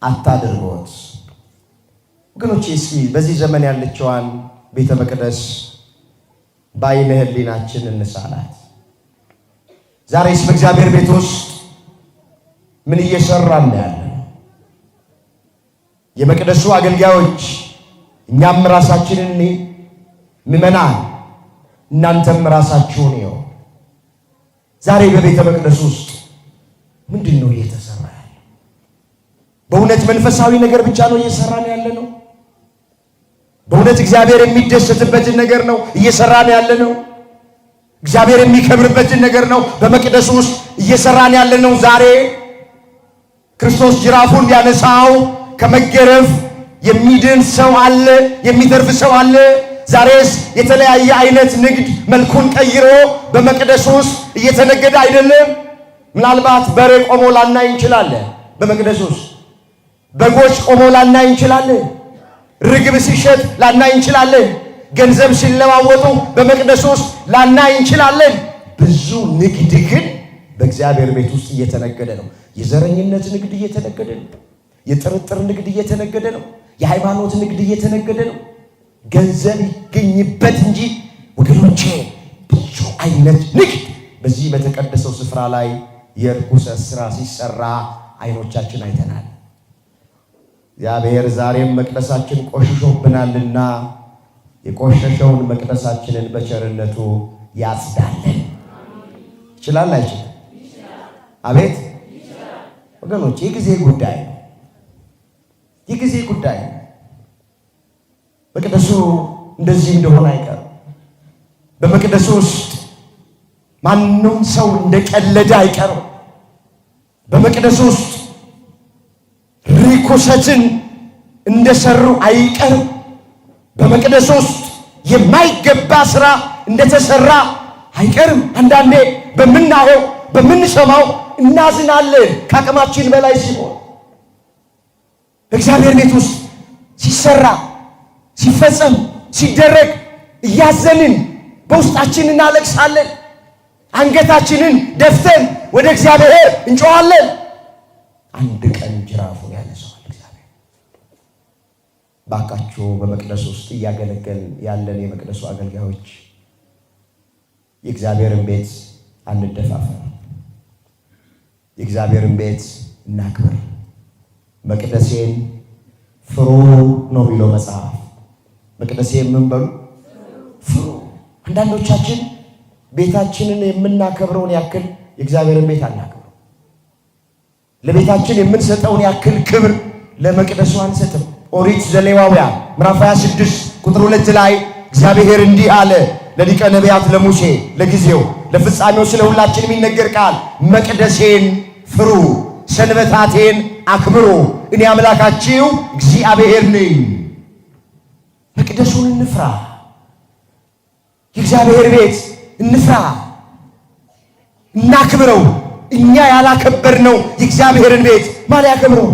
አታድርጉት። ወገኖቼ እስኪ በዚህ ዘመን ያለችዋን ቤተ መቅደስ በዓይነ ሕሊናችን እንሳላት። ዛሬስ በእግዚአብሔር ቤት ውስጥ ምን እየሰራን ያለ? የመቅደሱ አገልጋዮች እኛም ራሳችንን ምእመናን፣ እናንተም ራሳችሁን ይው። ዛሬ በቤተ መቅደስ ውስጥ ምንድን ነው እየተሰራ ያለ? በእውነት መንፈሳዊ ነገር ብቻ ነው እየሰራን ያለ ነው? በእውነት እግዚአብሔር የሚደሰትበትን ነገር ነው እየሰራን ያለ ነው? እግዚአብሔር የሚከብርበትን ነገር ነው በመቅደሱ ውስጥ እየሰራን ያለ ነው? ዛሬ ክርስቶስ ጅራፉን ቢያነሳው ከመገረፍ የሚድን ሰው አለ? የሚተርፍ ሰው አለ? ዛሬስ የተለያየ አይነት ንግድ መልኩን ቀይሮ በመቅደሱ ውስጥ እየተነገደ አይደለም? ምናልባት በሬ ቆሞ ላናይ እንችላለን። በመቅደሱ ውስጥ በጎች ቆሞ ላናይ እንችላለን። ርግብ ሲሸጥ ላናይ እንችላለን። ገንዘብ ሲለዋወጡ በመቅደሱ ውስጥ ላናይ እንችላለን። ብዙ ንግድ ግን በእግዚአብሔር ቤት ውስጥ እየተነገደ ነው። የዘረኝነት ንግድ እየተነገደ ነው። የጥርጥር ንግድ እየተነገደ ነው። የሃይማኖት ንግድ እየተነገደ ነው። ገንዘብ ይገኝበት እንጂ ወገኖቼ ብዙ አይነት ንግድ በዚህ በተቀደሰው ስፍራ ላይ የርኩሰት ሥራ ሲሰራ አይኖቻችን አይተናል። እግዚአብሔር ዛሬም መቅደሳችን ቆሽሾብናልና የቆሸሸውን መቅደሳችንን በቸርነቱ ያጽዳልን። ይችላል አይችልም? አቤት ወገኖች፣ የጊዜ ጉዳይ ነው። የጊዜ ጉዳይ ነው። መቅደሱ እንደዚህ እንደሆነ አይቀርም። በመቅደሱ ውስጥ ማንም ሰው እንደቀለደ አይቀርም። በመቅደሱ ውስጥ ርኩሰትን እንደሰሩ አይቀርም። በመቅደሱ ውስጥ የማይገባ ሥራ እንደተሰራ አይቀርም። አንዳንዴ በምናየው በምንሰማው እናዝናለን ከአቅማችን በላይ ሲሆን፣ እግዚአብሔር ቤት ውስጥ ሲሰራ ሲፈጸም ሲደረግ እያዘንን በውስጣችን እናለቅሳለን። አንገታችንን ደፍተን ወደ እግዚአብሔር እንጮኻለን። አንድ ቀን ጅራፉን ያነሳዋል እግዚአብሔር። ባካችሁ በመቅደስ ውስጥ እያገለገልን ያለን የመቅደሱ አገልጋዮች የእግዚአብሔርን ቤት አንደፋፈር፣ የእግዚአብሔርን ቤት እናክብር። መቅደሴን ፍሩ ነው የሚለው መጽሐፍ። መቅደሴን ምን በሉ? ፍሩ። አንዳንዶቻችን ቤታችንን የምናከብረውን ያክል የእግዚአብሔርን ቤት አናከብረው። ለቤታችን የምንሰጠውን ያክል ክብር ለመቅደሱ አንሰጥም። ኦሪት ዘሌዋውያን ምዕራፍ 26 ቁጥር 2 ላይ እግዚአብሔር እንዲህ አለ ለሊቀ ነቢያት ለሙሴ፣ ለጊዜው ለፍጻሜው ስለ ሁላችን የሚነገር ቃል፣ መቅደሴን ፍሩ፣ ሰንበታቴን አክብሩ፣ እኔ አምላካችሁ እግዚአብሔር ነኝ። መቅደሱን እንፍራ፣ የእግዚአብሔር ቤት እንፍራ፣ እናክብረው። እኛ ያላከበርነው የእግዚአብሔርን ቤት ማን ያከብረው?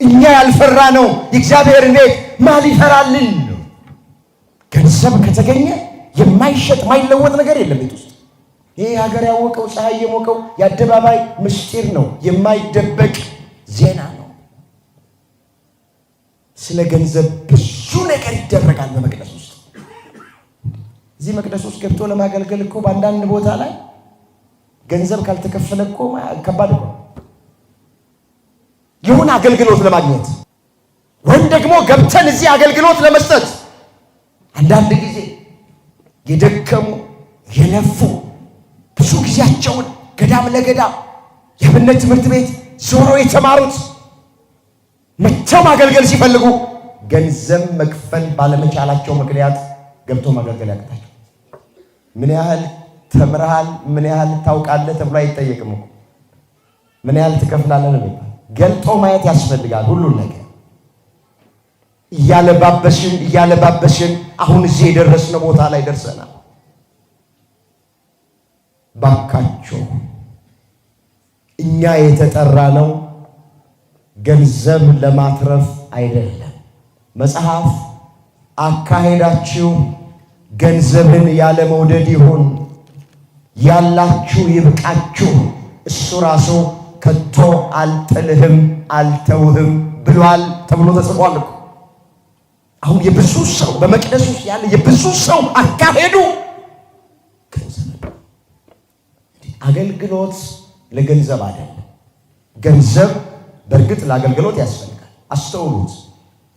እኛ ያልፈራነው የእግዚአብሔርን ቤት ማን ይፈራልን? ገንዘብ ከተገኘ የማይሸጥ ማይለወጥ ነገር የለም ቤት ውስጥ። ይሄ ሀገር ያወቀው ፀሐይ የሞቀው የአደባባይ ምስጢር ነው፣ የማይደበቅ ዜና ነው። ስለ ገንዘብ ብዙ ነገር ይደረጋል በመቅደስ ውስጥ። እዚህ መቅደስ ውስጥ ገብቶ ለማገልገል እኮ በአንዳንድ ቦታ ላይ ገንዘብ ካልተከፈለ እኮ ከባድ ነው። የሆነ አገልግሎት ለማግኘት ወይም ደግሞ ገብተን እዚህ አገልግሎት ለመስጠት አንዳንድ ጊዜ የደከሙ የለፉ ብዙ ጊዜያቸውን ገዳም ለገዳም የአብነት ትምህርት ቤት ዞረው የተማሩት መጥተው ማገልገል ሲፈልጉ ገንዘብ መክፈል ባለመቻላቸው ምክንያት ገብቶ ማገልገል ያቅታቸው። ምን ያህል ተምረሃል፣ ምን ያህል ታውቃለህ ተብሎ አይጠየቅም እኮ። ምን ያህል ትከፍላለህ ነው የሚባል። ገልጦ ማየት ያስፈልጋል ሁሉን ነገር። እያለባበስን አሁን እዚህ የደረስነው ቦታ ላይ ደርሰናል። ባካችሁ እኛ የተጠራ ነው ገንዘብ ለማትረፍ አይደለም። መጽሐፍ አካሄዳችሁ ገንዘብን ያለ መውደድ ይሁን፣ ያላችሁ ይብቃችሁ፣ እሱ ራሱ ከቶ አልጥልህም አልተውህም ብሏል ተብሎ ተጽፏል እኮ። አሁን የብዙ ሰው በመቅደስ ውስጥ ያለ የብዙ ሰው አካሄዱ አገልግሎት ለገንዘብ አይደለም። ገንዘብ በእርግጥ ለአገልግሎት ያስፈልጋል። አስተውሉት።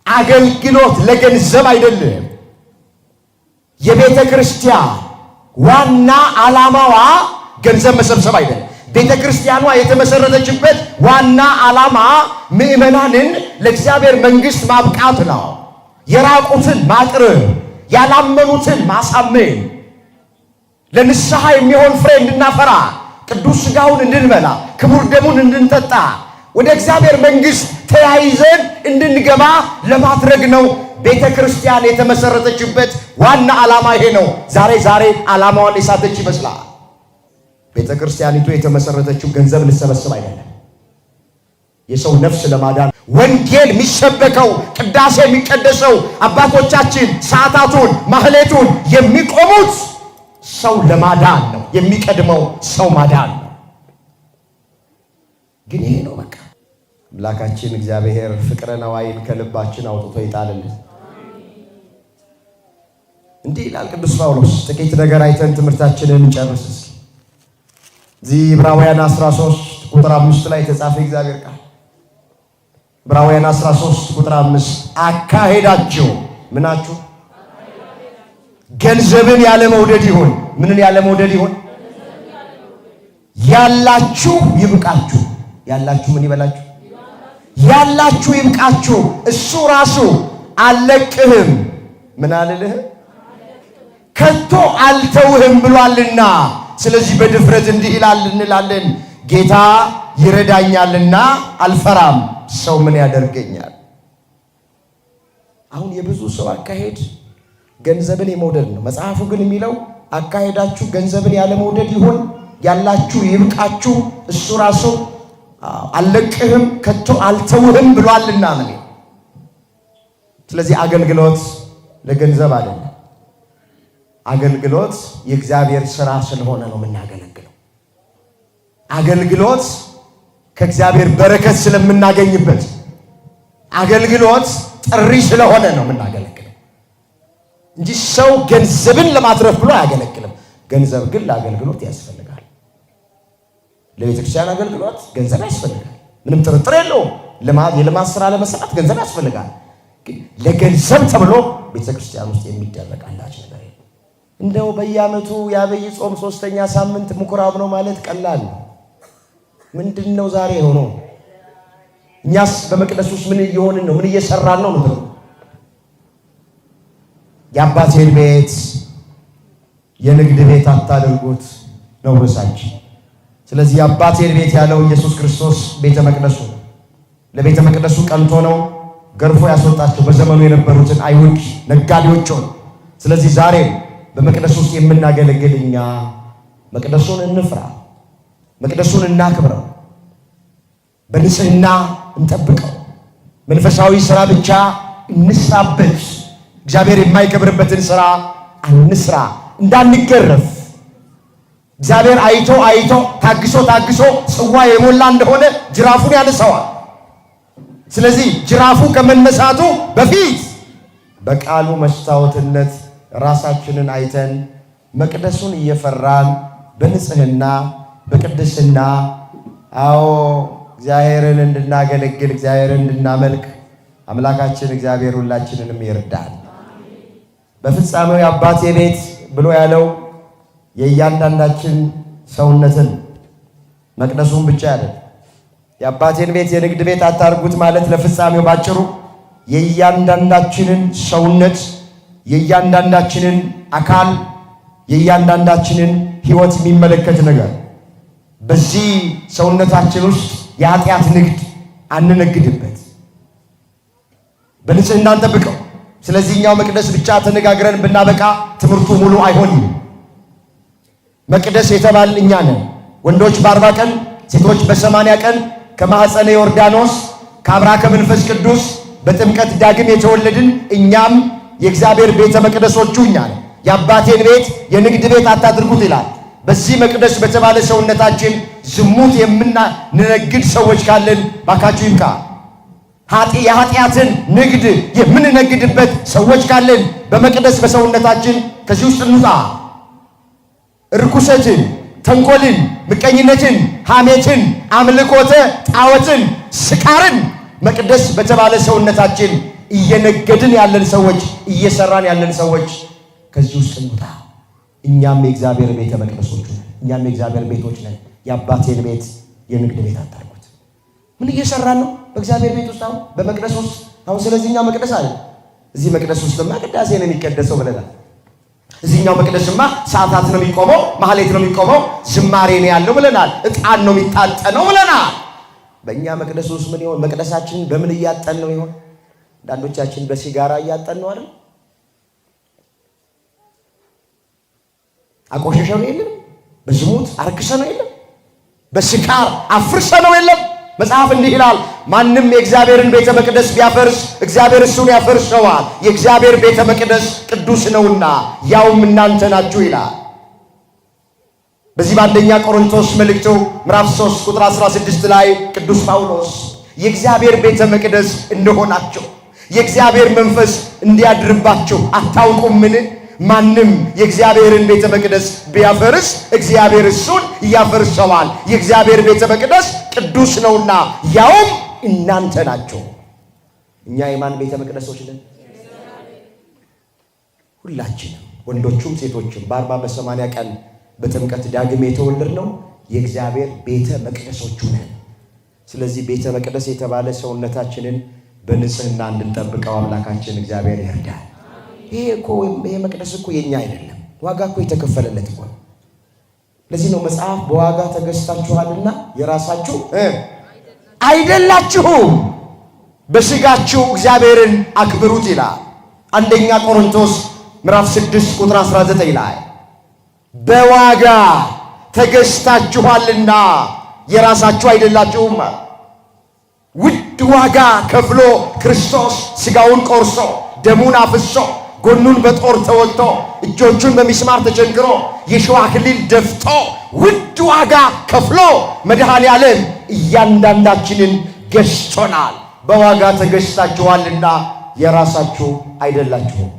አገልግሎት ለገንዘብ አይደለም። የቤተ ክርስቲያን ዋና ዓላማዋ ገንዘብ መሰብሰብ አይደለም። ቤተ ክርስቲያኗ የተመሰረተችበት ዋና ዓላማ ምዕመናንን ለእግዚአብሔር መንግሥት ማብቃት ነው። የራቁትን ማቅረብ፣ ያላመኑትን ማሳመን፣ ለንስሐ የሚሆን ፍሬ እንድናፈራ፣ ቅዱስ ሥጋውን እንድንበላ፣ ክቡር ደሙን እንድንጠጣ፣ ወደ እግዚአብሔር መንግሥት ተያይዘን እንድንገባ ለማድረግ ነው። ቤተ ክርስቲያን የተመሰረተችበት ዋና ዓላማ ይሄ ነው። ዛሬ ዓላማዋን የሳተች ይመስላል። ቤተ ክርስቲያኒቱ የተመሰረተችው ገንዘብ ልሰበስብ አይደለም። የሰው ነፍስ ለማዳን ወንጌል የሚሰበከው፣ ቅዳሴ የሚቀደሰው፣ አባቶቻችን ሰዓታቱን ማህሌቱን የሚቆሙት ሰው ለማዳን ነው። የሚቀድመው ሰው ማዳን ነው። ግን ይሄ ነው በቃ። አምላካችን እግዚአብሔር ፍቅረ ነዋይን ከልባችን አውጥቶ ይጣልልን። እንዲህ ይላል ቅዱስ ጳውሎስ። ጥቂት ነገር አይተን ትምህርታችንን እንጨርስ እስኪ። እዚህ ዕብራውያን 13 ቁጥር 5 ላይ የተጻፈ እግዚአብሔር ቃል ዕብራውያን 13 ቁጥር 5 አካሄዳችሁ ምናችሁ ገንዘብን ያለ መውደድ ይሁን። ምንን ያለ መውደድ ይሁን? ያላችሁ ይብቃችሁ። ያላችሁ ምን ይበላችሁ? ያላችሁ ይብቃችሁ። እሱ ራሱ አልለቅህም ምን አልልህም ከቶ አልተውህም ብሏልና። ስለዚህ በድፍረት እንዲህ ይላል እንላለን፣ ጌታ ይረዳኛልና አልፈራም፣ ሰው ምን ያደርገኛል? አሁን የብዙ ሰው አካሄድ ገንዘብን የመውደድ ነው። መጽሐፉ ግን የሚለው አካሄዳችሁ ገንዘብን ያለ መውደድ ይሁን፣ ያላችሁ ይብቃችሁ፣ እሱ ራሱ አልለቅህም ከቶ አልተውህም ብሏልና ነው። ስለዚህ አገልግሎት ለገንዘብ አይደለም። አገልግሎት የእግዚአብሔር ሥራ ስለሆነ ነው የምናገለግለው። አገልግሎት ከእግዚአብሔር በረከት ስለምናገኝበት፣ አገልግሎት ጥሪ ስለሆነ ነው የምናገለግለው እንጂ ሰው ገንዘብን ለማትረፍ ብሎ አያገለግልም። ገንዘብ ግን ለአገልግሎት ያስፈልጋል። ለቤተ ክርስቲያን አገልግሎት ገንዘብ ያስፈልጋል፣ ምንም ጥርጥር የለውም። የልማት ሥራ ለመስራት ገንዘብ ያስፈልጋል። ለገንዘብ ተብሎ ቤተ ክርስቲያን ውስጥ የሚደረግ አንዳች ነገር የለም። እንደው በየዓመቱ የዐቢይ ጾም 3ኛ ሳምንት ምኩራብ ነው ማለት ቀላል ነው። ምንድን ነው ዛሬ ሆኖ? እኛስ በመቅደስ ውስጥ ምን እየሆንን ነው? ምን እየሰራን ነው? ምድር የአባቴን ቤት የንግድ ቤት አታድርጉት ነው ርዕሳችን። ስለዚህ የአባቴን ቤት ያለው ኢየሱስ ክርስቶስ ቤተ መቅደሱ ነው። ለቤተ መቅደሱ ቀንቶ ነው ገርፎ ያስወጣቸው በዘመኑ የነበሩትን አይሁድ ነጋዴዎች ሆነ። ስለዚህ ዛሬ በመቅደሱ ውስጥ የምናገለግል እኛ መቅደሱን እንፍራ፣ መቅደሱን እናክብረው፣ በንጽህና እንጠብቀው፣ መንፈሳዊ ሥራ ብቻ እንስራበት። እግዚአብሔር የማይከብርበትን ሥራ አንስራ፣ እንዳንገረፍ። እግዚአብሔር አይቶ አይቶ ታግሶ ታግሶ ጽዋ የሞላ እንደሆነ ጅራፉን ያነሳዋል። ስለዚህ ጅራፉ ከመነሳቱ በፊት በቃሉ መስታወትነት ራሳችንን አይተን መቅደሱን እየፈራን በንጽህና በቅድስና እግዚአብሔርን እንድናገለግል እግዚአብሔርን እንድናመልክ አምላካችን እግዚአብሔር ሁላችንንም ይርዳል። በፍጻሜው የአባቴ ቤት ብሎ ያለው የእያንዳንዳችን ሰውነትን መቅደሱን ብቻ አይደለም። የአባቴን ቤት የንግድ ቤት አታርጉት ማለት ለፍጻሜው ባጭሩ የእያንዳንዳችንን ሰውነት፣ የእያንዳንዳችንን አካል፣ የእያንዳንዳችንን ሕይወት የሚመለከት ነገር። በዚህ ሰውነታችን ውስጥ የኃጢአት ንግድ አንነግድበት፣ በንጽህና እንጠብቀው። ስለዚህኛው መቅደስ ብቻ ተነጋግረን ብናበቃ ትምህርቱ ሙሉ አይሆንም። መቅደስ የተባልን እኛ ነን። ወንዶች በ40 ቀን ሴቶች በ80 ቀን ከማኅፀነ ዮርዳኖስ ከአብራከ መንፈስ ቅዱስ በጥምቀት ዳግም የተወለድን እኛም የእግዚአብሔር ቤተ መቅደሶቹ እኛ ነን። የአባቴን ቤት የንግድ ቤት አታድርጉት ይላል። በዚህ መቅደስ በተባለ ሰውነታችን ዝሙት የምንነግድ ሰዎች ካለን ባካችሁ ይብቃ። የኃጢአትን ንግድ የምንነግድበት ሰዎች ካለን በመቅደስ በሰውነታችን ከዚህ ውስጥ እንውጣ። ርኩሰትን፣ ተንኮልን፣ ምቀኝነትን፣ ሐሜትን፣ አምልኮተ ጣዖትን፣ ስካርን መቅደስ በተባለ ሰውነታችን እየነገድን ያለን ሰዎች፣ እየሰራን ያለን ሰዎች ከዚህ ውስጥ እንውጣ። እኛም የእግዚአብሔር ቤተ መቅደሶች ነን። እኛም የእግዚአብሔር ቤቶች ነን። የአባቴን ቤት የንግድ ቤት አታርጉት። ምን እየሰራን ነው በእግዚአብሔር ቤት ውስጥ? አሁን በመቅደስ ውስጥ አሁን ስለዚህኛው መቅደስ አለ። እዚህ መቅደስ ውስጥማ ቅዳሴ ነው የሚቀደሰው ብለናል። እዚህኛው መቅደስማ ሰዓታት ነው የሚቆመው፣ ማህሌት ነው የሚቆመው፣ ዝማሬ ነው ያለው ብለናል። ዕጣን ነው የሚጣጠነው ብለናል። በእኛ መቅደስ ውስጥ ምን ይሆን? መቅደሳችን በምን እያጠን ነው ይሆን? አንዳንዶቻችን በሲጋራ እያጠን ነው አይደል? አቆሸሸ ነው የለም? በዝሙት አርክሰ ነው የለም? በስካር አፍርሰ ነው የለም? መጽሐፍ እንዲህ ይላል፣ ማንም የእግዚአብሔርን ቤተ መቅደስ ቢያፈርስ እግዚአብሔር እሱን ያፈርሰዋል፣ የእግዚአብሔር ቤተ መቅደስ ቅዱስ ነውና ያውም እናንተ ናችሁ ይላል። በዚህ በአንደኛ ቆሮንቶስ መልእክቱ ምዕራፍ 3 ቁጥር 16 ላይ ቅዱስ ጳውሎስ የእግዚአብሔር ቤተ መቅደስ እንደሆናችሁ የእግዚአብሔር መንፈስ እንዲያድርባችሁ አታውቁምን? ማንም የእግዚአብሔርን ቤተ መቅደስ ቢያፈርስ እግዚአብሔር እሱን ያፈርሰዋል። የእግዚአብሔር ቤተ መቅደስ ቅዱስ ነውና ያውም እናንተ ናችሁ። እኛ የማን ቤተ መቅደሶች ነን? ሁላችንም ወንዶቹም ሴቶችም በ40 በ80 ቀን በጥምቀት ዳግም የተወለድነው የእግዚአብሔር ቤተ መቅደሶቹ ነን። ስለዚህ ቤተ መቅደስ የተባለ ሰውነታችንን በንጽህና እንድንጠብቀው አምላካችን እግዚአብሔር ይርዳል። ይሄ መቅደስ እኮ የኛ አይደለም፣ ዋጋ እኮ የተከፈለለት እኮ። ለዚህ ነው መጽሐፍ በዋጋ ተገዝታችኋልና የራሳችሁ አይደላችሁም፣ በሥጋችሁ እግዚአብሔርን አክብሩት ይላል። አንደኛ ቆሮንቶስ ምዕራፍ 6 ቁጥር 19 ላይ በዋጋ ተገዝታችኋልና የራሳችሁ አይደላችሁም። ውድ ዋጋ ከፍሎ ክርስቶስ ሥጋውን ቆርሶ ደሙን አፍሶ ጎኑን በጦር ተወግቶ እጆቹን በሚስማር ተቸንክሮ የሸዋ አክሊል ደፍቶ ውድ ዋጋ ከፍሎ መድኃኔ ዓለም እያንዳንዳችንን ገዝቶናል። በዋጋ ተገዝታችኋልና የራሳችሁ አይደላችሁም።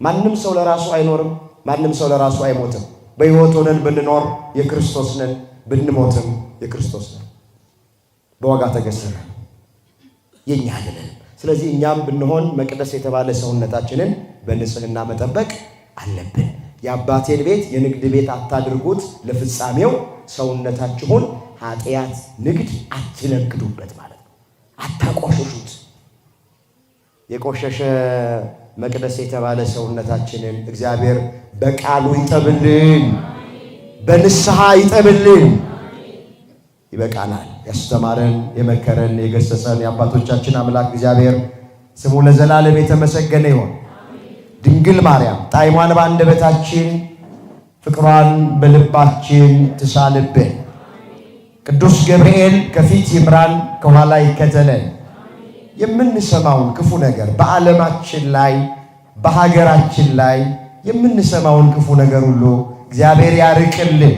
ማንም ሰው ለራሱ አይኖርም። ማንም ሰው ለራሱ አይሞትም። በሕይወት ሆነን ብንኖር የክርስቶስ ነን፣ ብንሞትም የክርስቶስ ነን። በዋጋ ተገዝተናል፣ የኛ አይደለም። ስለዚህ እኛም ብንሆን መቅደስ የተባለ ሰውነታችንን በንጽህና መጠበቅ አለብን። የአባቴን ቤት የንግድ ቤት አታድርጉት፣ ለፍጻሜው ሰውነታችሁን ኃጢአት ንግድ አትነግዱበት ማለት ነው። አታቆሽሹት። የቆሸሸ መቅደስ የተባለ ሰውነታችንን እግዚአብሔር በቃሉ ይጠብልን፣ በንስሐ ይጠብልን። ይበቃናል። ያስተማረን የመከረን የገሰጸን የአባቶቻችን አምላክ እግዚአብሔር ስሙ ለዘላለም የተመሰገነ ይሁን። ድንግል ማርያም ጣዕሟን በአንደበታችን ፍቅሯን በልባችን ትሳልብን። ቅዱስ ገብርኤል ከፊት ይምራን፣ ከኋላ ይከተለን። የምንሰማውን ክፉ ነገር በዓለማችን ላይ በሀገራችን ላይ የምንሰማውን ክፉ ነገር ሁሉ እግዚአብሔር ያርቅልን።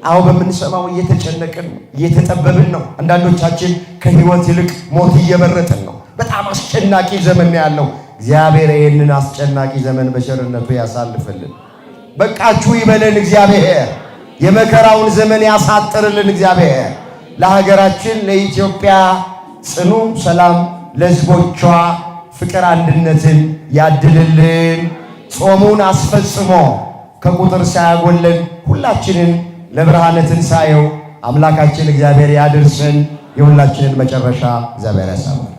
አሁን በምንሰማው እየተጨነቅን እየተጠበብን ነው። አንዳንዶቻችን ከሕይወት ይልቅ ሞት እየመረጥን ነው። በጣም አስጨናቂ ዘመን ነው ያለው። እግዚአብሔር ይህንን አስጨናቂ ዘመን በቸርነቱ ያሳልፍልን። በቃችሁ ይበለን እግዚአብሔር። የመከራውን ዘመን ያሳጥርልን እግዚአብሔር። ለሀገራችን ለኢትዮጵያ ጽኑ ሰላም፣ ለሕዝቦቿ ፍቅር አንድነትን ያድልልን። ጾሙን አስፈጽሞ ከቁጥር ሳያጎለን ሁላችንን ለብርሃነ ትንሣኤው አምላካችን እግዚአብሔር ያድርሰን። የሁላችንን መጨረሻ እግዚአብሔር ያሳምር።